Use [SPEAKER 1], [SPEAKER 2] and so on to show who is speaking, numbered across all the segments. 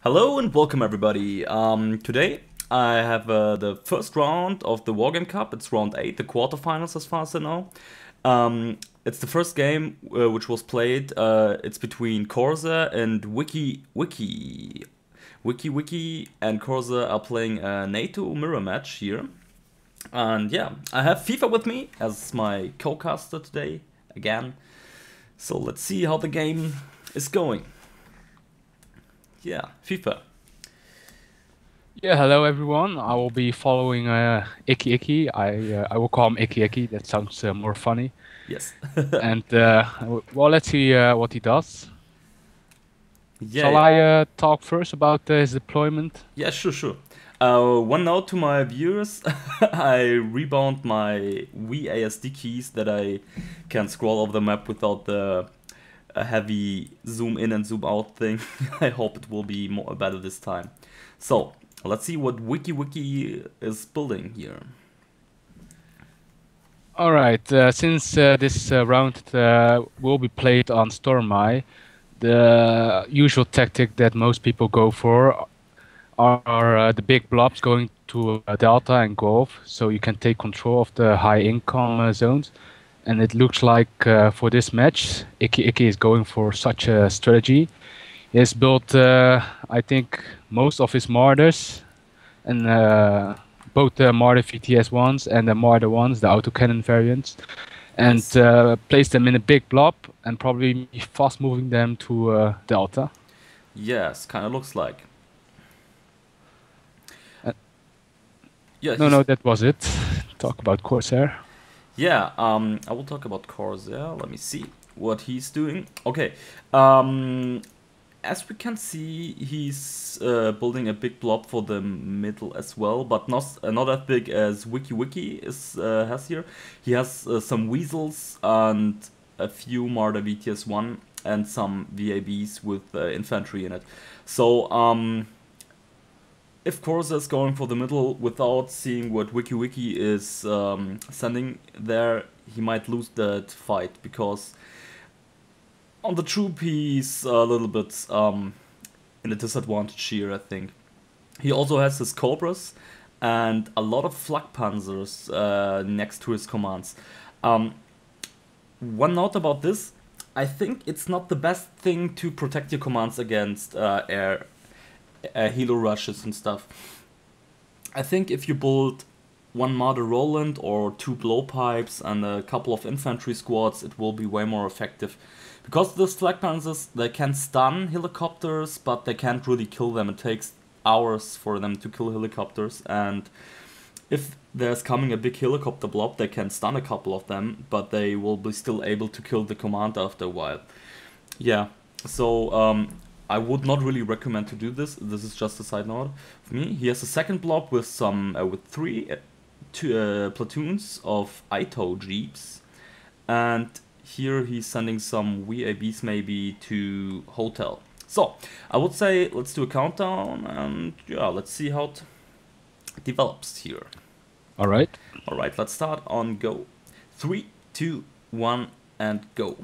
[SPEAKER 1] Hello and welcome everybody. Today I have the first round of the Wargame Cup. It's round 8, the quarterfinals as far as I know. It's the first game which was played. It's between Corsair and ykkyykky. ykkyykky and Corsair are playing a NATO mirror match here. And yeah, I have FIFA with me as my co-caster today again. So let's see how the game is going. Yeah, FIFA.
[SPEAKER 2] Yeah, hello everyone. I will be following ykkyykky. I will call him ykkyykky. That sounds more funny.
[SPEAKER 1] Yes.
[SPEAKER 2] And well, let's see what he does.
[SPEAKER 1] Yeah.
[SPEAKER 2] Shall I talk first about his deployment?
[SPEAKER 1] Yeah, sure. One note to my viewers, I rebound my WASD keys that I can scroll over the map without the heavy zoom in and zoom out thing. I hope it will be better this time. So, let's see what ykkyykky is building here.
[SPEAKER 2] Alright, since this round will be played on Stormeye, the usual tactic that most people go for are the big blobs going to Delta and Gulf, so you can take control of the high income zones. And it looks like for this match, ykkyykky is going for such a strategy. He has built, I think, most of his Martyrs, and both the Martyr VTS1s and the Martyr 1s, the autocannon variants, and place them in a big blob and probably fast moving them to Delta.
[SPEAKER 1] Yes, kind of looks like.
[SPEAKER 2] Yeah, no, that was it. Talk about Corsair.
[SPEAKER 1] Yeah, I will talk about Corsair. Let me see what he's doing. Okay, as we can see, he's building a big blob for the middle as well, but not as big as ykkyykky has here. He has some weasels and a few Martyr VTS1 and some VABs with infantry in it. So, if Corsair is going for the middle without seeing what ykkyykky is sending there, he might lose that fight, because on the troop he's a little bit in a disadvantage here, I think. He also has his Cobras and a lot of flak panzers next to his commands. One note about this, I think it's not the best thing to protect your commands against air helo rushes and stuff. I think if you build one Martyr Roland or two blowpipes and a couple of infantry squads, it will be way more effective. Because those flak panzers, they can stun helicopters, but they can't really kill them. It takes hours for them to kill helicopters, and if there's coming a big helicopter blob, they can stun a couple of them, but they will be still able to kill the command after a while. Yeah, so I would not really recommend to do this. This is just a side note for me. He has a second blob with three platoons of ITO jeeps, and here he's sending some VABs maybe to hotel. So I would say let's do a countdown, and yeah, let's see how it develops here.
[SPEAKER 2] All right,
[SPEAKER 1] let's start on go. 3, 2, 1, and go.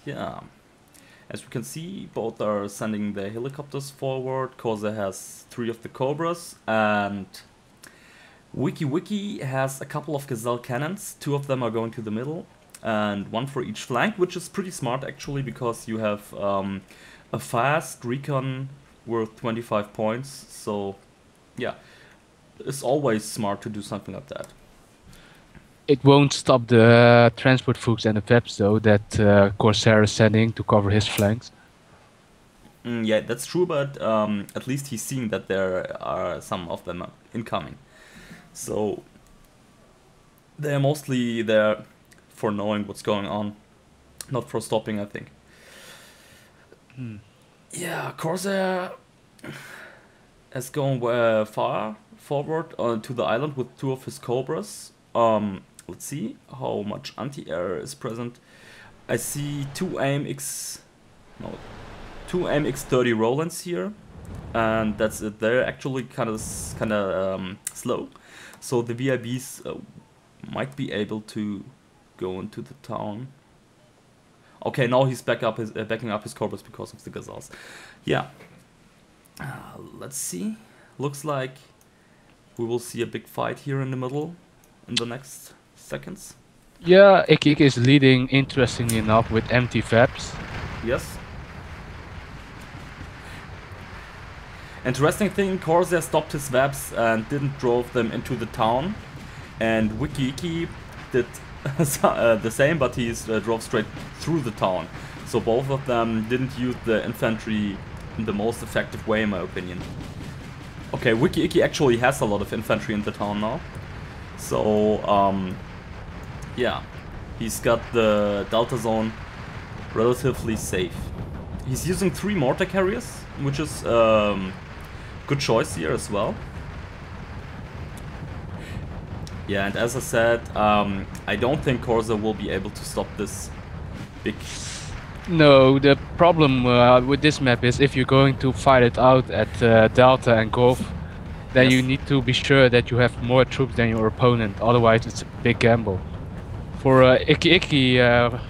[SPEAKER 1] Yeah, as we can see, both are sending their helicopters forward. Corsair has 3 of the Cobras, and ykkyykky has a couple of Gazelle cannons. 2 of them are going to the middle, and 1 for each flank, which is pretty smart actually, because you have a fast recon worth 25 points. So yeah, it's always smart to do something like that.
[SPEAKER 2] It won't stop the transport fuchs and the Veps though that Corsair is sending to cover his flanks.
[SPEAKER 1] Yeah, that's true, but at least he's seeing that there are some of them incoming. So they're mostly there for knowing what's going on, not for stopping, I think. Yeah, Corsair has gone far forward to the island with 2 of his Cobras. Let's see how much anti-air is present. I see 2 AMX-30 Rolands here, and that's it. They're actually kind of slow, so the VIBs might be able to go into the town. Okay, now he's backing up his corpus because of the gazelles. Yeah. Let's see. Looks like we will see a big fight here in the middle in the next seconds.
[SPEAKER 2] Yeah, ykkyykky is leading, interestingly enough, with empty Vaps.
[SPEAKER 1] Yes. Interesting thing, Corsair stopped his Vaps and didn't drove them into the town. And ykkyykky did the same, but he drove straight through the town. So both of them didn't use the infantry in the most effective way, in my opinion. Okay, ykkyykky actually has a lot of infantry in the town now. So, yeah, he's got the Delta zone relatively safe. He's using 3 mortar carriers, which is good choice here as well. Yeah, and as I said, I don't think Corsair will be able to stop this big...
[SPEAKER 2] No, the problem with this map is if you're going to fight it out at Delta and Golf, then
[SPEAKER 1] Yes.
[SPEAKER 2] you need to be sure that you have more troops than your opponent, otherwise it's a big gamble. For ykkyykky,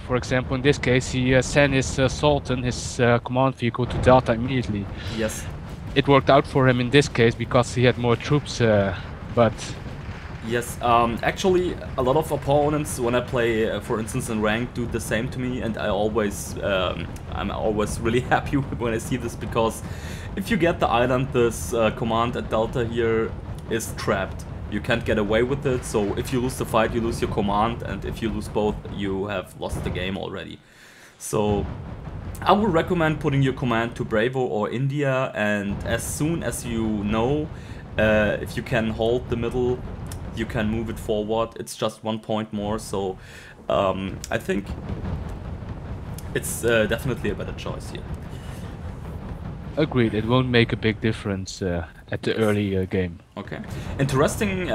[SPEAKER 2] for example, in this case, he sent his Sultan, his command vehicle, to Delta immediately.
[SPEAKER 1] Yes.
[SPEAKER 2] It worked out for him in this case because he had more troops, but...
[SPEAKER 1] Yes, actually, a lot of opponents, when I play, for instance, in rank, do the same to me, and I'm always really happy when I see this, because if you get the island, this command at Delta here is trapped. You can't get away with it, so if you lose the fight, you lose your command, and if you lose both, you have lost the game already. So I would recommend putting your command to Bravo or India, and as soon as you know if you can hold the middle, you can move it forward. It's just 1 point more, so I think it's definitely a better choice here.
[SPEAKER 2] Agreed, it won't make a big difference at the early game.
[SPEAKER 1] Okay. Interesting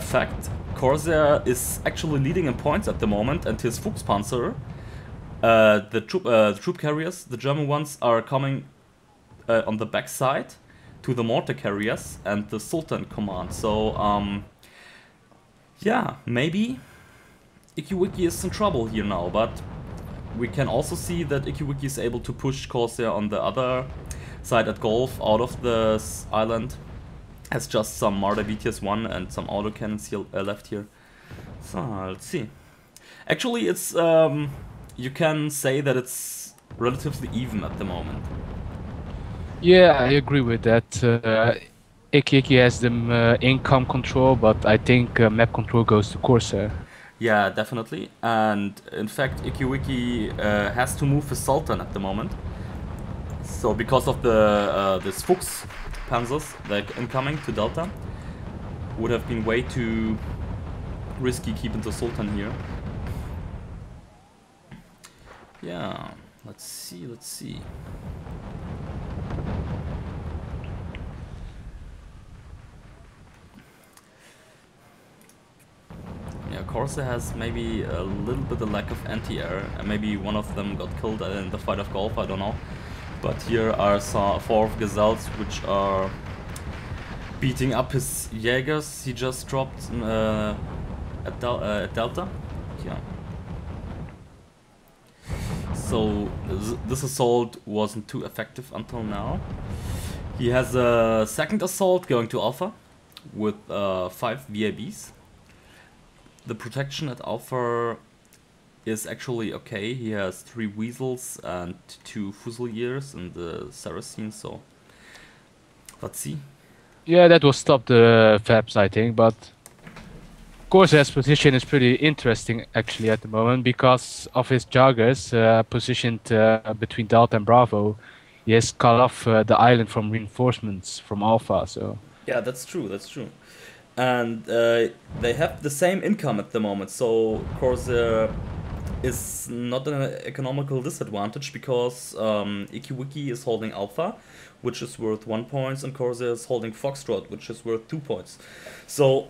[SPEAKER 1] fact, Corsair is actually leading in points at the moment, and his Fuchspanzer, the troop carriers, the German ones, are coming on the back side to the mortar carriers and the Sultan command. So, yeah, maybe ykkyykky is in trouble here now, but we can also see that ykkyykky is able to push Corsair on the other side at Golf out of the island. Has just some Marder BTS-1 and some autocannons here, left here. So, let's see. Actually, it's you can say that it's relatively even at the moment.
[SPEAKER 2] Yeah, I agree with that. ykkyykky has the income control, but I think map control goes to Corsair.
[SPEAKER 1] Yeah, definitely. And in fact, ykkyykky has to move his Sultan at the moment. So because of the this Fuchs panzers like incoming to Delta, would have been way too risky keeping the Sultan here. Yeah, let's see. Yeah, Corsair has maybe a little bit of lack of anti-air. Maybe one of them got killed in the fight of Golf, I don't know. But here are some 4 gazelles which are beating up his Jaegers he just dropped at Delta. Yeah. So this assault wasn't too effective until now. He has a second assault going to Alpha with 5 VABs. The protection at Alpha is actually okay. He has 3 Weasels and 2 Fusiliers in the Saracen, so let's see.
[SPEAKER 2] Yeah, that will stop the Vaps, I think, but Corsair's position is pretty interesting actually at the moment because of his joggers positioned between Delta and Bravo. He has cut off the island from reinforcements from Alpha, so...
[SPEAKER 1] Yeah, that's true, And they have the same income at the moment, so Corsair is not an economical disadvantage because ykkyykky is holding Alpha, which is worth 1 point, and Corsair is holding Foxtrot, which is worth 2 points. So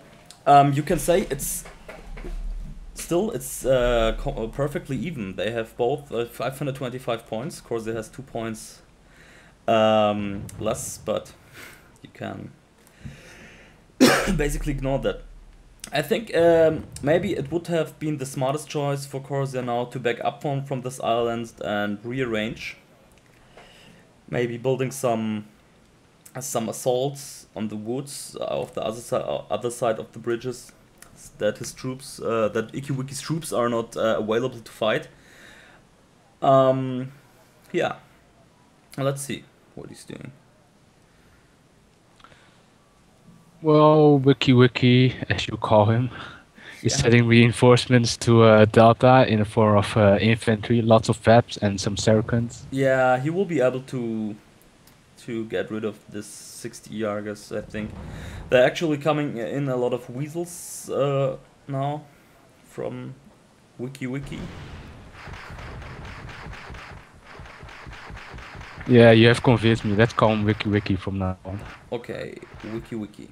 [SPEAKER 1] you can say it's perfectly even. They have both 525 points. Corsair has 2 points less, but you can basically ignore that. I think maybe it would have been the smartest choice for Corsair now to back up from this island and rearrange. Maybe building some assaults on the woods of the other side of the bridges, that his troops, that ykkyykky's troops are not available to fight. Yeah, let's see what he's doing.
[SPEAKER 2] Well, ykkyykky, as you call him, is
[SPEAKER 1] Yeah.
[SPEAKER 2] sending reinforcements to Delta in the form of infantry, lots of Vaps and some Saracens.
[SPEAKER 1] Yeah, he will be able to get rid of this 60 Yargas, I think. They're actually coming in a lot of weasels now from ykkyykky.
[SPEAKER 2] Yeah, you have convinced me. Let's call him ykkyykky from now on.
[SPEAKER 1] Okay, ykkyykky.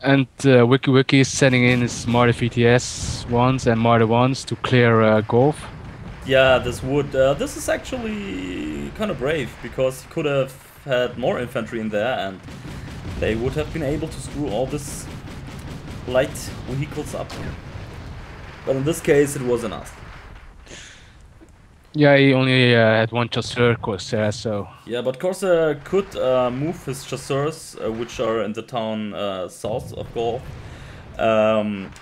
[SPEAKER 2] And ykkyykky is sending in his Marder VTS ones and Marder ones to clear Gulf.
[SPEAKER 1] Yeah, this would. This is actually kind of brave because he could have had more infantry in there, and they would have been able to screw all this light vehicles up. But in this case, it was enough.
[SPEAKER 2] Yeah, he only had one Chasseur Corsair, so...
[SPEAKER 1] Yeah, but Corsair could move his chasseurs, which are in the town south of Gaul,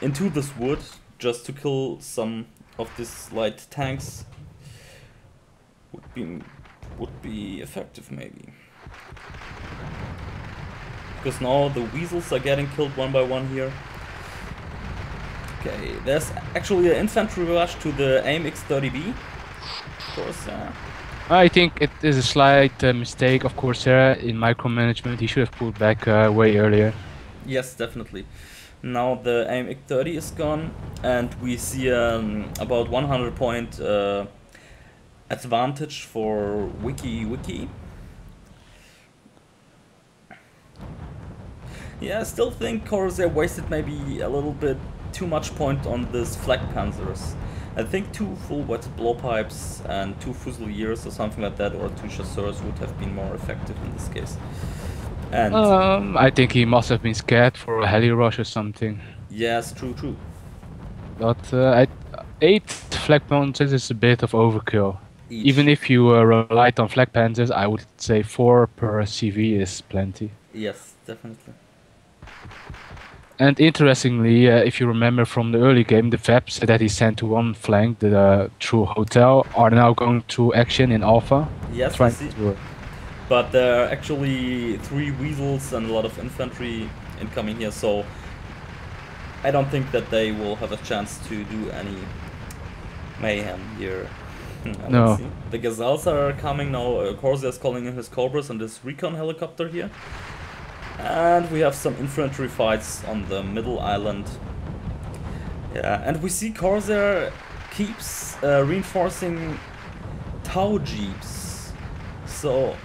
[SPEAKER 1] into this wood just to kill some of these light tanks. Would be effective maybe. Because now the weasels are getting killed one by one here. Okay, there's actually an infantry rush to the AIM-X30B. Corsair.
[SPEAKER 2] I think it is a slight mistake of Corsair in micromanagement. He should have pulled back way earlier.
[SPEAKER 1] Yes, definitely. Now the AIM-X30 is gone, and we see about 100 point advantage for ykkyykky. Yeah, I still think Corsair wasted maybe a little bit too much point on this flak panzers. I think 2 full wetted blowpipes and 2 fusiliers or something like that, or 2 chasseurs would have been more effective in this case. And
[SPEAKER 2] I think he must have been scared for a heli rush or something.
[SPEAKER 1] yes, true.
[SPEAKER 2] But 8 flak panzers is a bit of overkill.
[SPEAKER 1] Each.
[SPEAKER 2] Even if you relied on flak panzers, I would say 4 per CV is plenty.
[SPEAKER 1] Yes, definitely.
[SPEAKER 2] And interestingly, if you remember from the early game, the Vaps that he sent to one flank, the true hotel, are now going through action in Alpha.
[SPEAKER 1] Yes, I see. But there are actually 3 weasels and a lot of infantry incoming here, so I don't think that they will have a chance to do any mayhem here.
[SPEAKER 2] No.
[SPEAKER 1] See. The Gazelles are coming now. Corsair is calling in his Cobras and his recon helicopter here. And we have some infantry fights on the middle island. Yeah, and we see Corsair keeps reinforcing Tau jeeps. So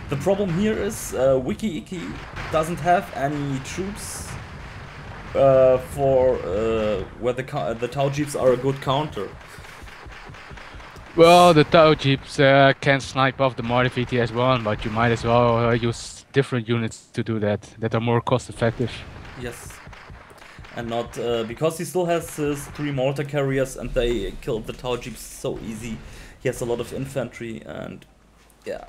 [SPEAKER 1] the problem here is ykkyykky doesn't have any troops for where the Tau jeeps are a good counter.
[SPEAKER 2] Well, the Tau jeeps can snipe off the Marder VTS-1, but you might as well use different units to do that are more cost effective.
[SPEAKER 1] Yes. And not because he still has his 3 mortar carriers and they killed the Tau jeeps so easy. He has a lot of infantry and yeah.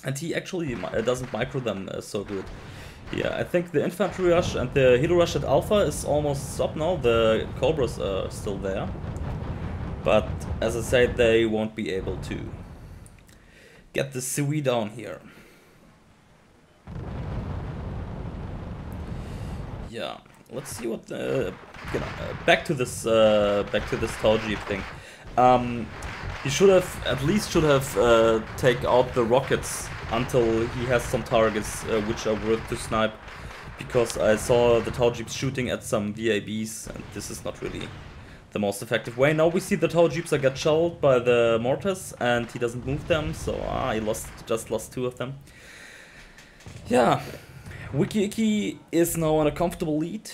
[SPEAKER 1] And he actually doesn't micro them so good. Yeah, I think the infantry rush and the helo rush at Alpha is almost stopped now. The Cobras are still there. But as I said, they won't be able to get the CV down here. Yeah, let's see what the back to this Tau jeep thing. He should have at least take out the rockets until he has some targets which are worth to snipe, because I saw the Tau jeeps shooting at some VABs and this is not really the most effective way. Now we see the Tau jeeps get shelled by the mortars and he doesn't move them, so he just lost 2 of them. Yeah, ykkyykky is now on a comfortable lead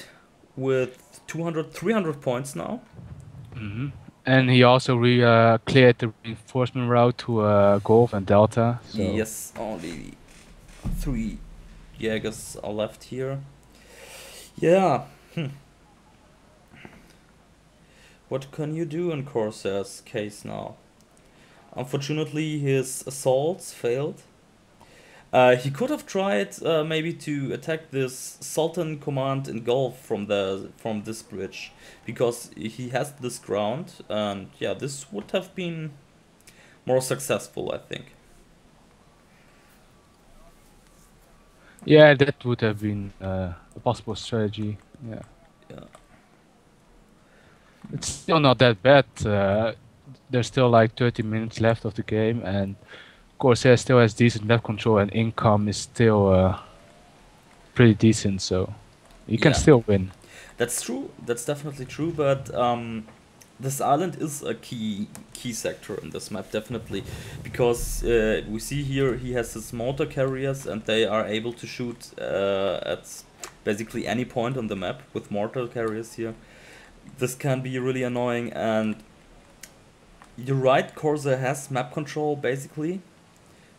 [SPEAKER 1] with 300 points now.
[SPEAKER 2] Mm-hmm. And he also cleared the reinforcement route to Gulf and Delta. So.
[SPEAKER 1] Yes, only 3 Jaegers are left here. Yeah. What can you do in Corsair's case now? Unfortunately, his assaults failed. He could have tried maybe to attack this Sultan command in Gulf from this bridge, because he has this ground, and yeah, this would have been more successful, I think.
[SPEAKER 2] Yeah, that would have been a possible strategy. Yeah.
[SPEAKER 1] Yeah.
[SPEAKER 2] It's still not that bad. There's still like 30 minutes left of the game, and Corsair still has decent map control, and income is still pretty decent, so you can
[SPEAKER 1] Yeah.
[SPEAKER 2] still win.
[SPEAKER 1] That's true. That's definitely true. But this island is a key sector in this map, definitely, because we see here he has his mortar carriers, and they are able to shoot at basically any point on the map with mortar carriers here. This can be really annoying, and you're right. Corsair has map control basically,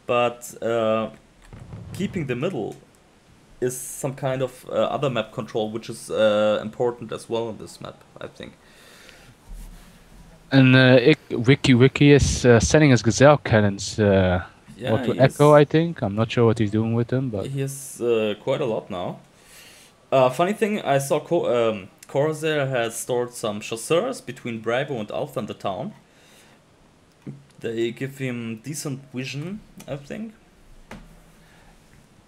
[SPEAKER 1] but keeping the middle is some kind of other map control, which is important as well on this map, I think.
[SPEAKER 2] And ykkyykky is sending his gazelle cannons
[SPEAKER 1] Yeah,
[SPEAKER 2] to
[SPEAKER 1] he
[SPEAKER 2] Echo,
[SPEAKER 1] has,
[SPEAKER 2] I think. I'm not sure what he's doing with them, but
[SPEAKER 1] he has quite a lot now. Funny thing, I saw Corsair has stored some chasseurs between Bravo and Alpha in the town. They give him decent vision, I think.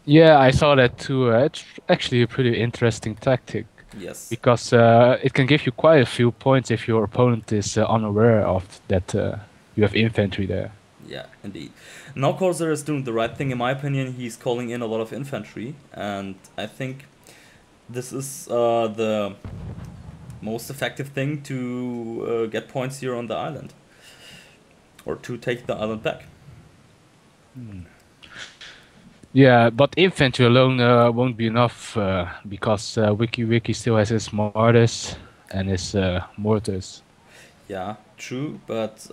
[SPEAKER 2] yeah, I saw that too. It's actually a pretty interesting tactic
[SPEAKER 1] Yes.
[SPEAKER 2] because it can give you quite a few points if your opponent is unaware of that you have infantry there.
[SPEAKER 1] Yeah, indeed. Now Corsair is doing the right thing, in my opinion. He's calling in a lot of infantry, and I think this is the most effective thing to get points here on the island, or to take the island back.
[SPEAKER 2] Yeah, but infantry alone won't be enough because ykkyykky still has his mortars and his mortars.
[SPEAKER 1] Yeah, true, but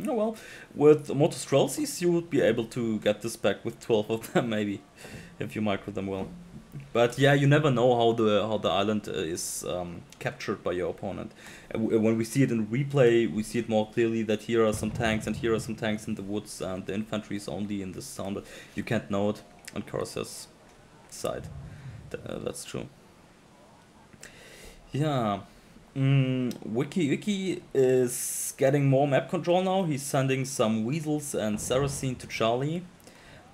[SPEAKER 1] oh well, with Motostrelsies you would be able to get this back with 12 of them maybe, if you micro them well. But yeah, you never know how the island is captured by your opponent. When we see it in replay, we see it more clearly that here are some tanks and here are some tanks in the woods, and the infantry is only in this town. But you can't know it on Corsair's side. That's true. Yeah. ykkyykky is getting more map control now. He's sending some weasels and Saracen to Charlie.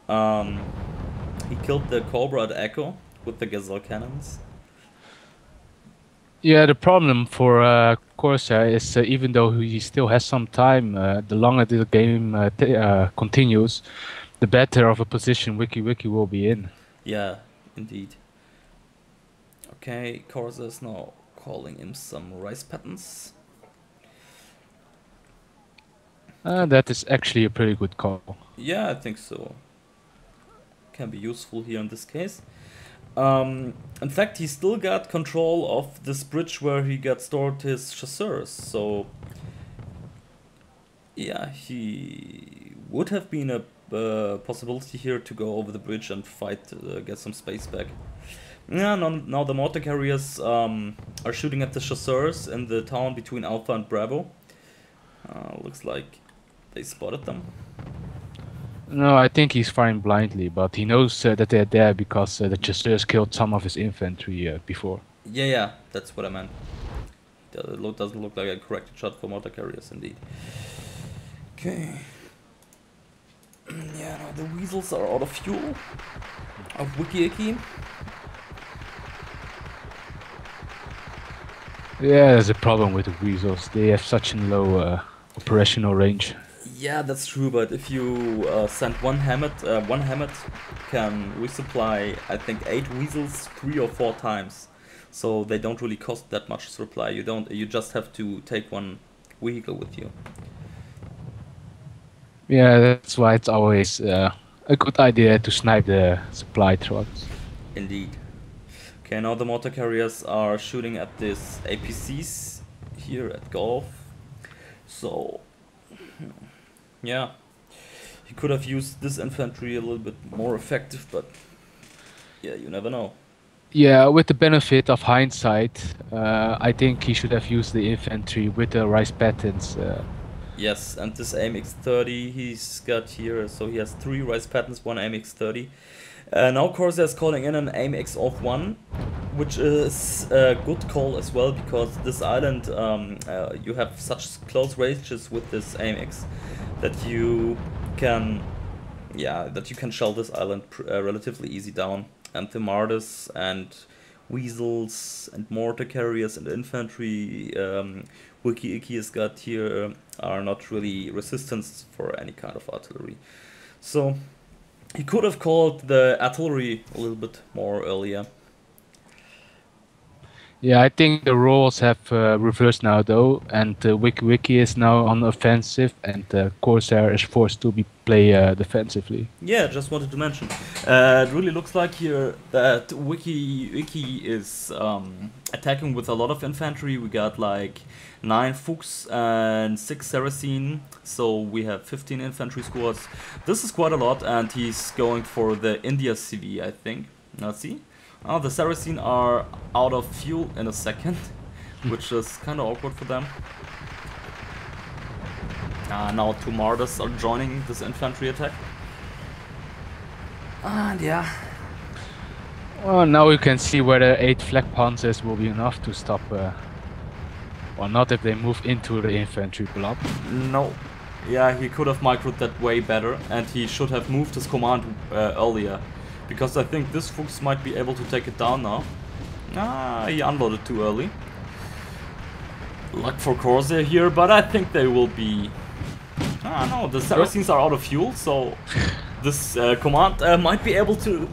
[SPEAKER 1] He killed the Cobra at Echo with the Gazelle cannons.
[SPEAKER 2] Yeah, the problem for Corsair is even though he still has some time, the longer the game continues, the better of a position ykkyykky will be in.
[SPEAKER 1] Yeah, indeed. Okay, Corsair is now calling in some rice patterns.
[SPEAKER 2] That is actually a pretty good call.
[SPEAKER 1] Yeah, I think so. Can be useful here in this case. In fact, he still got control of this bridge where he got stored his chasseurs, so yeah, he would have been a possibility here to go over the bridge and fight, get some space back. Yeah, now the mortar carriers are shooting at the chasseurs in the town between Alpha and Bravo. Looks like they spotted them.
[SPEAKER 2] No, I think he's firing blindly, but he knows that they're there because the chasseurs killed some of his infantry before.
[SPEAKER 1] Yeah, that's what I meant. It doesn't look like a correct shot for mortar carriers, indeed. Okay. Yeah, now the weasels are out of fuel. Of ykkyykky.
[SPEAKER 2] Yeah, there's a problem with the weasels. They have such a low operational range.
[SPEAKER 1] Yeah, that's true, but if you send one Hammett can resupply, I think, 8 weasels 3 or 4 times. So they don't really cost that much to supply. You just have to take one vehicle with you.
[SPEAKER 2] Yeah, that's why it's always a good idea to snipe the supply trucks.
[SPEAKER 1] Indeed. Okay, now the mortar carriers are shooting at this APCs here at Gulf. So yeah. He could have used this infantry a little bit more effective, but yeah, you never know.
[SPEAKER 2] Yeah, with the benefit of hindsight, I think he should have used the infantry with the rice patterns.
[SPEAKER 1] Yes, and this AMX30 he's got here, so he has 3 rice patterns, 1 AMX30. Now Corsair is calling in an AMX of 1, which is a good call as well, because this island, you have such close ranges with this AMX that you can, yeah, that you can shell this island relatively easy down. And the Martyrs and Weasels and mortar carriers and infantry ykkyykky has got here are not really resistance for any kind of artillery. So he could have called the artillery a little bit more earlier.
[SPEAKER 2] Yeah, I think the roles have reversed now though, and ykkyykky is now on offensive, and Corsair is forced to play defensively.
[SPEAKER 1] Yeah, just wanted to mention. It really looks like here that ykkyykky is attacking with a lot of infantry. We got like 9 Fuchs and 6 Saracen, so we have 15 infantry squads. This is quite a lot, and he's going for the India CV, I think. Let's see. Oh, the Saracen are out of fuel in a second, which is kind of awkward for them. Now 2 Martyrs are joining this infantry attack. And yeah.
[SPEAKER 2] Well, now we can see whether 8 flak panzers will be enough to stop, or not if they move into the infantry blob.
[SPEAKER 1] No. Yeah, he could have microed that way better, and he should have moved his command earlier. Because I think this Fuchs might be able to take it down now. He unloaded too early. Luck for Corsair here, but I think they will be... no, the Saracens are out of fuel, so this command might be able to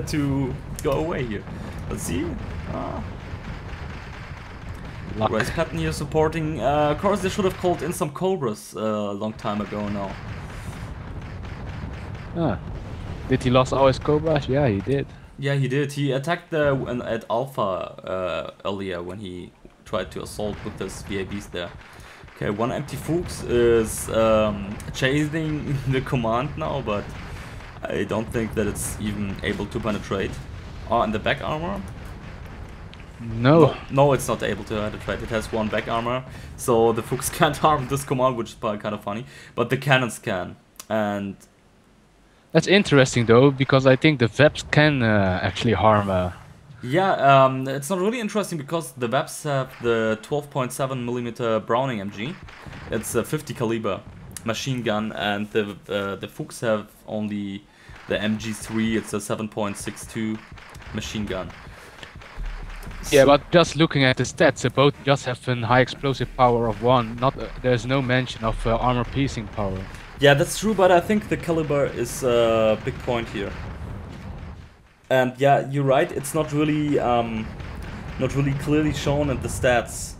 [SPEAKER 1] to go away here. Let's see. Rice pattern here supporting. Corsair should have called in some Cobras a long time ago now.
[SPEAKER 2] Did he lost all his Cobras? Yeah, he did.
[SPEAKER 1] Yeah, he did. He attacked at Alpha earlier when he tried to assault with his VABs there. Okay, 1 empty Fuchs is chasing the command now, but I don't think that it's even able to penetrate. Oh, and the back armor? No, it's not able to penetrate. It has 1 back armor, so the Fuchs can't harm this command, which is kind of funny. But the cannons can, and...
[SPEAKER 2] That's interesting though, because I think the Veps can actually harm.
[SPEAKER 1] Yeah, it's not really interesting because the Veps have the 12.7mm Browning MG. It's a 50 caliber machine gun, and the Fuchs have only the MG3. It's a 7.62 machine gun.
[SPEAKER 2] Yeah, but just looking at the stats, both just have a high explosive power of 1. Not there's no mention of armor piercing power.
[SPEAKER 1] Yeah, that's true, but I think the caliber is a big point here. And yeah, you're right. It's not really clearly shown in the stats,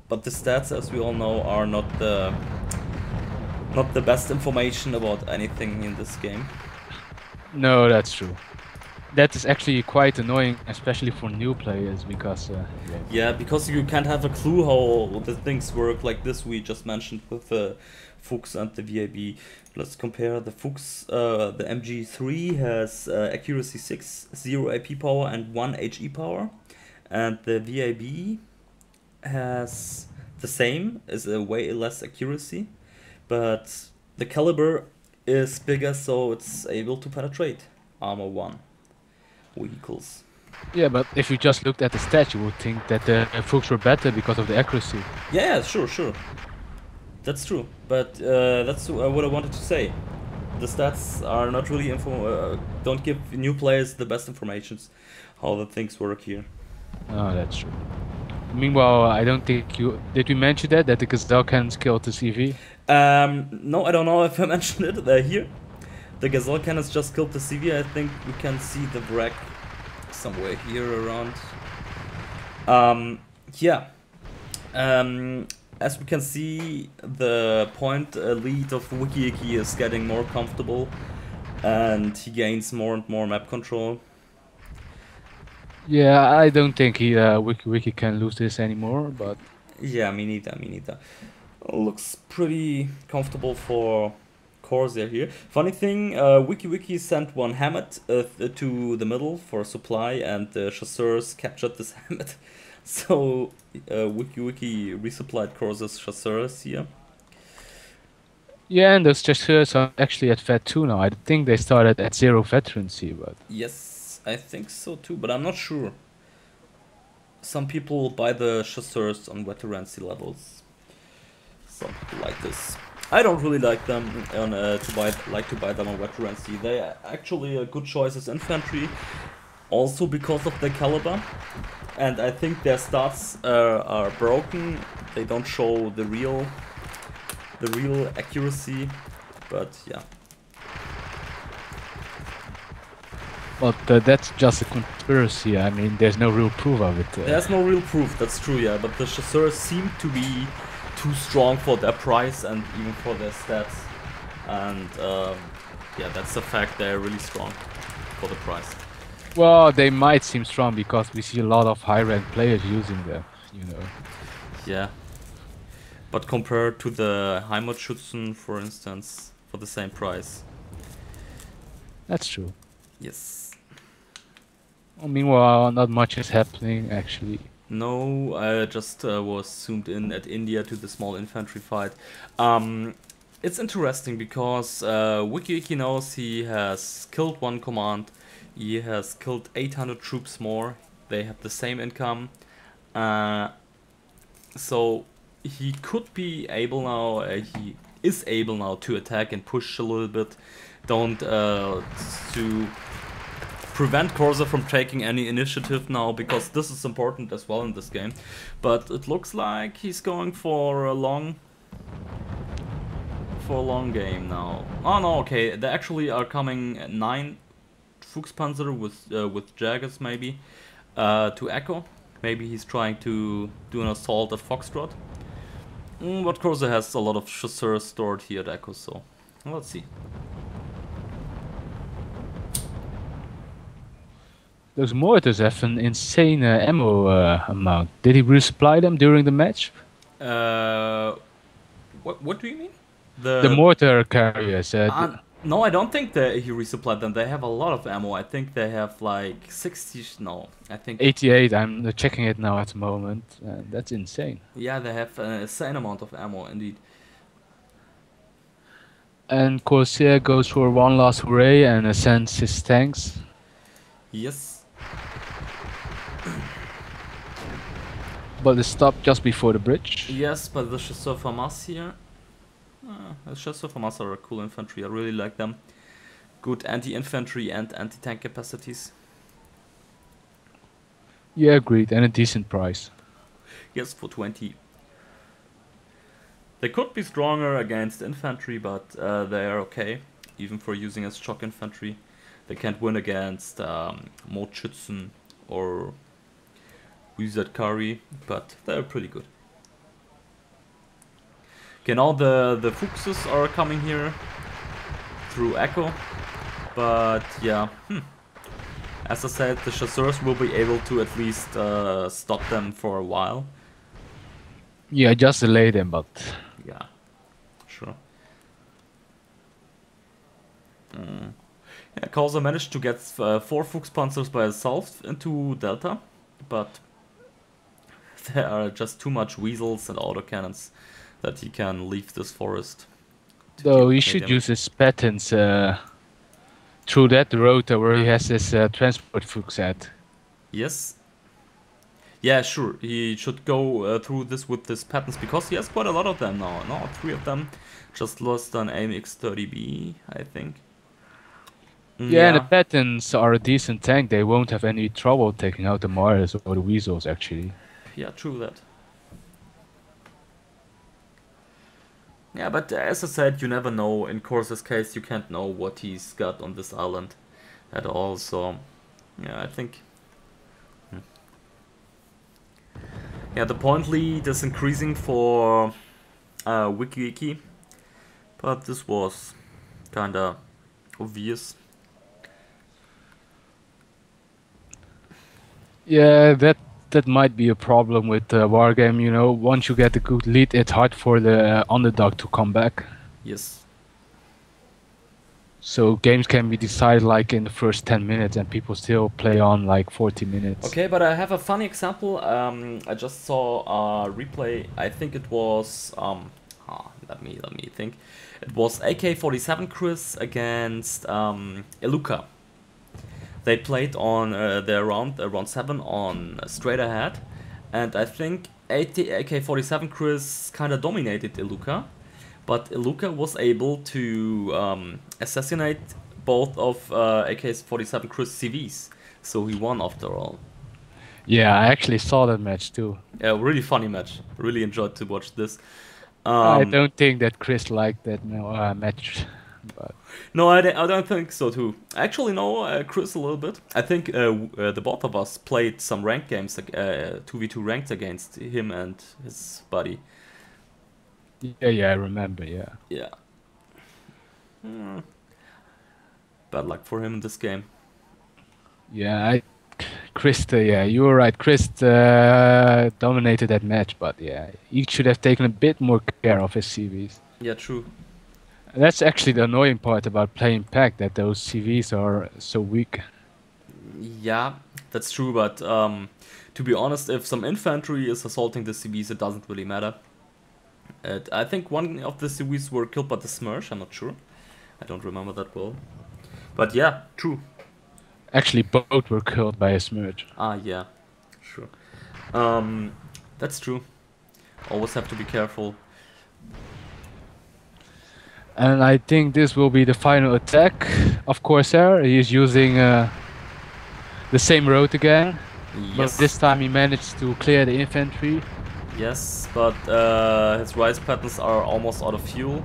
[SPEAKER 1] but the stats, as we all know, are not the best information about anything in this game.
[SPEAKER 2] No, that's true. That is actually quite annoying, especially for new players, because...
[SPEAKER 1] yeah, because you can't have a clue how the things work, like this we just mentioned with the Fuchs and the VAB. Let's compare the Fuchs. The MG3 has accuracy 6, 0 AP power and 1 HE power. And the VAB has the same, is a way less accuracy. But the caliber is bigger, so it's able to penetrate armor 1 vehicles.
[SPEAKER 2] Yeah, but if you just looked at the stats, you would think that the Fuchs were better because of the accuracy.
[SPEAKER 1] Yeah, sure. That's true, but that's what I wanted to say. The stats are not really don't give new players the best informations how the things work here.
[SPEAKER 2] Oh, that's true. Meanwhile, I don't think you... Did we mention that the Gazelle cannons killed the CV?
[SPEAKER 1] No, I don't know if I mentioned it here. The Gazelle cannons just killed the CV. I think we can see the wreck somewhere here around. Yeah. As we can see, the point lead of ykkyykky is getting more comfortable, and he gains more and more map control.
[SPEAKER 2] Yeah, I don't think he ykkyykky can lose this anymore, but...
[SPEAKER 1] Yeah, me neither. Looks pretty comfortable for Corsair here. Funny thing, ykkyykky sent one Hammett to the middle for supply, and the chasseurs captured this Hammett. So ykkyykky resupplied Corsair's chasseurs here.
[SPEAKER 2] Yeah, and those chasseurs are actually at Vet 2 now. I think they started at 0 veterancy, but...
[SPEAKER 1] Yes, I think so too, but I'm not sure. Some people buy the chasseurs on veterancy levels. Some people like this. I don't really like them to buy them on veterancy. They are actually a good choice as infantry, also because of their caliber. And I think their stats are broken. They don't show the real accuracy, but yeah.
[SPEAKER 2] But that's just a conspiracy. I mean, there's no real proof of it.
[SPEAKER 1] There's no real proof, that's true, yeah. But the chasseurs seem to be too strong for their price and even for their stats. And yeah, that's a fact, they're really strong for the price.
[SPEAKER 2] Well, they might seem strong because we see a lot of high-ranked players using them, you know.
[SPEAKER 1] Yeah. But compared to the Heimatschützen, for instance, for the same price.
[SPEAKER 2] That's true.
[SPEAKER 1] Yes.
[SPEAKER 2] Well, meanwhile, not much is happening, actually.
[SPEAKER 1] No, I just was zoomed in at India to the small infantry fight. It's interesting because ykkyykky knows he has killed one command. He has killed 800 troops more. They have the same income. So he could be able now, he is able now to attack and push a little bit. To prevent Corsair from taking any initiative now, because this is important as well in this game. But it looks like he's going for a long game now. Oh no, okay, they actually are coming 9 Fuchspanzer with Jaggers maybe to Echo. Maybe he's trying to do an assault at Foxtrot. But Corsair has a lot of chasseurs stored here at Echo, so let's see.
[SPEAKER 2] Those mortars have an insane ammo amount. Did he resupply them during the match?
[SPEAKER 1] What do you mean?
[SPEAKER 2] The mortar carriers.
[SPEAKER 1] No, I don't think that he resupplied them. They have a lot of ammo. I think they have like 60. No, I think
[SPEAKER 2] 88. I'm checking it now at the moment. That's insane.
[SPEAKER 1] Yeah, they have an insane amount of ammo, indeed.
[SPEAKER 2] And Corsair goes for one last hooray and sends his tanks.
[SPEAKER 1] Yes.
[SPEAKER 2] But they stopped just before the bridge.
[SPEAKER 1] Yes, but the chasseur FAMAS here. The chasseur FAMAS are a cool infantry. I really like them. Good anti-infantry and anti-tank capacities.
[SPEAKER 2] Yeah, agreed, and a decent price.
[SPEAKER 1] Yes, for 20. They could be stronger against infantry, but they are okay, even for using as shock infantry. They can't win against Mordschützen or Kari, but they're pretty good. Okay, now the Fuchses are coming here through Echo, but yeah, as I said, the chasseurs will be able to at least stop them for a while.
[SPEAKER 2] Yeah, just delay them, but...
[SPEAKER 1] Yeah, sure. Yeah, Corsair managed to get 4 Fuchspanzers by itself into Delta, but there are just too much weasels and autocannons that he can leave this forest.
[SPEAKER 2] Though he should use his patents through that road where he has his transport Fuchs at.
[SPEAKER 1] Yes. Yeah, sure. He should go through this with his patents because he has quite a lot of them now. No, 3 of them. Just lost an AMX-30B, I think.
[SPEAKER 2] Yeah, and the patents are a decent tank. They won't have any trouble taking out the Mars or the Weasels, actually.
[SPEAKER 1] Yeah, true that. Yeah, but as I said, you never know. In Corsair's case, you can't know what he's got on this island at all. So, yeah, I think... Yeah, the point lead is increasing for ykkyykky, but this was kinda obvious.
[SPEAKER 2] Yeah, that might be a problem with Wargame, you know. Once you get a good lead, it's hard for the underdog to come back.
[SPEAKER 1] Yes.
[SPEAKER 2] So games can be decided like in the first 10 minutes and people still play on like 40 minutes.
[SPEAKER 1] Okay, but I have a funny example. I just saw a replay. I think it was let me think. It was AK-47 Chris against Iluka. They played on their round 7 on straight ahead, and I think AK-47 Chris kind of dominated Iluka, but Iluka was able to assassinate both of AK-47 Chris CVs, so he won after all.
[SPEAKER 2] Yeah, I actually saw that match too.
[SPEAKER 1] Yeah, really funny match. Really enjoyed to watch this.
[SPEAKER 2] I don't think that Chris liked that match. But
[SPEAKER 1] No, I don't think so too. I actually know Chris a little bit. I think the both of us played some ranked games, 2v2 ranked against him and his buddy.
[SPEAKER 2] yeah, I remember. Yeah.
[SPEAKER 1] Yeah. Bad luck for him in this game.
[SPEAKER 2] Yeah, Chris, yeah, you were right. Chris dominated that match, but yeah, he should have taken a bit more care of his CVs.
[SPEAKER 1] Yeah, true.
[SPEAKER 2] And that's actually the annoying part about playing Pack, that those CVs are so weak.
[SPEAKER 1] Yeah, that's true, but to be honest, if some infantry is assaulting the CVs, it doesn't really matter. I think one of the CVs were killed by the Smersh, I'm not sure. I don't remember that well. But yeah, true.
[SPEAKER 2] Actually, both were killed by a Smurge.
[SPEAKER 1] Ah, yeah, sure. That's true. Always have to be careful.
[SPEAKER 2] And I think this will be the final attack of Corsair. He is using the same road again. But
[SPEAKER 1] Yes.
[SPEAKER 2] this time he managed to clear the infantry.
[SPEAKER 1] Yes, but his rise patterns are almost out of fuel.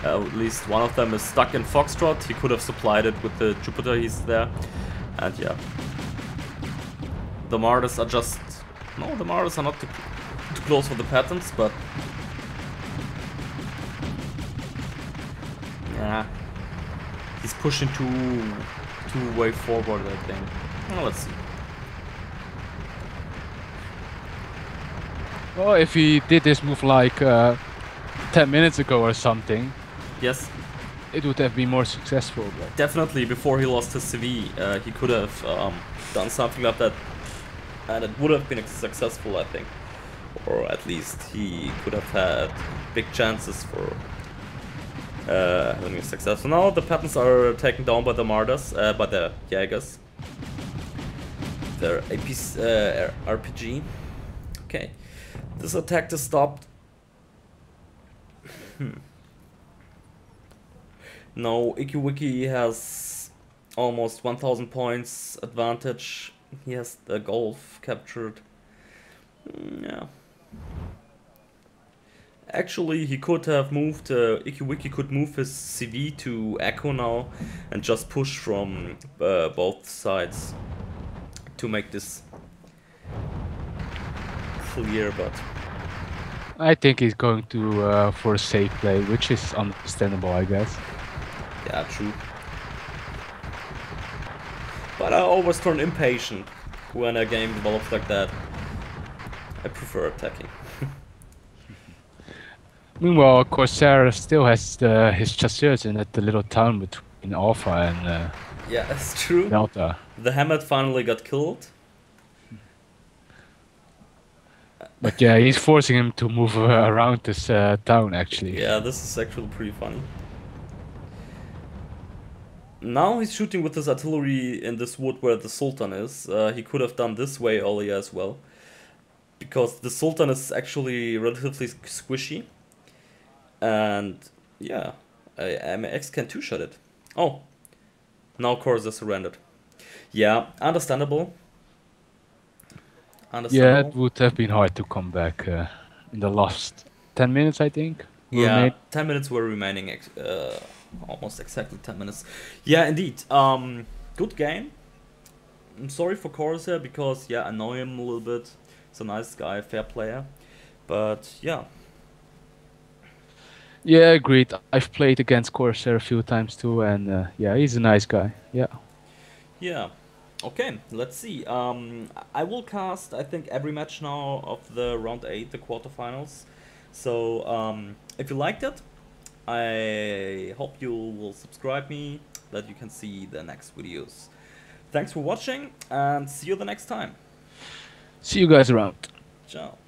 [SPEAKER 1] At least one of them is stuck in Foxtrot. He could have supplied it with the Jupiter he's there. And yeah. The Martyrs are just... No, the Martyrs are not too close for the patterns, but... Yeah. He's pushing too way forward, I think. Well, let's see.
[SPEAKER 2] Well, if he did this move like 10 minutes ago or something,
[SPEAKER 1] Yes,
[SPEAKER 2] it would have been more successful. But
[SPEAKER 1] definitely before he lost his CV, he could have done something like that, and it would have been successful, I think. Or at least he could have had big chances for having a success. So now the patterns are taken down by the Martyrs, by the Jaegers. Their RPG. Okay, this attack is stopped. No, ykkyykky has almost 1000 points advantage. He has the Golf captured. Yeah. Actually, he could have moved, ykkyykky could move his CV to Echo now and just push from both sides to make this clear, but...
[SPEAKER 2] I think he's going to for a safe play, which is understandable, I guess.
[SPEAKER 1] Yeah, true. But I always turn impatient when a game develops like that. I prefer attacking.
[SPEAKER 2] Meanwhile, Corsair still has his chasseurs in that little town between Alpha and
[SPEAKER 1] Yeah, that's true.
[SPEAKER 2] Delta.
[SPEAKER 1] The Hammett finally got killed.
[SPEAKER 2] But yeah, he's forcing him to move around this town, actually.
[SPEAKER 1] Yeah, this is actually pretty funny. Now he's shooting with his artillery in this wood where the Sultan is. He could have done this way earlier as well. Because the Sultan is actually relatively squishy. And yeah, MX can two-shot it. Oh, now Corsair surrendered. Yeah, understandable.
[SPEAKER 2] Yeah, it would have been hard to come back in the last 10 minutes, I think.
[SPEAKER 1] Yeah, 10 minutes were remaining, almost exactly 10 minutes. Yeah, indeed. Good game. I'm sorry for Corsair because, yeah, I know him a little bit. He's a nice guy, fair player. But, yeah.
[SPEAKER 2] Yeah, agreed. I've played against Corsair a few times too, and yeah, he's a nice guy. Yeah.
[SPEAKER 1] Yeah. Okay, let's see. I will cast, I think, every match now of the round 8, the quarterfinals. So, if you liked it, I hope you will subscribe me, that you can see the next videos. Thanks for watching, and see you the next time.
[SPEAKER 2] See you guys around.
[SPEAKER 1] Ciao.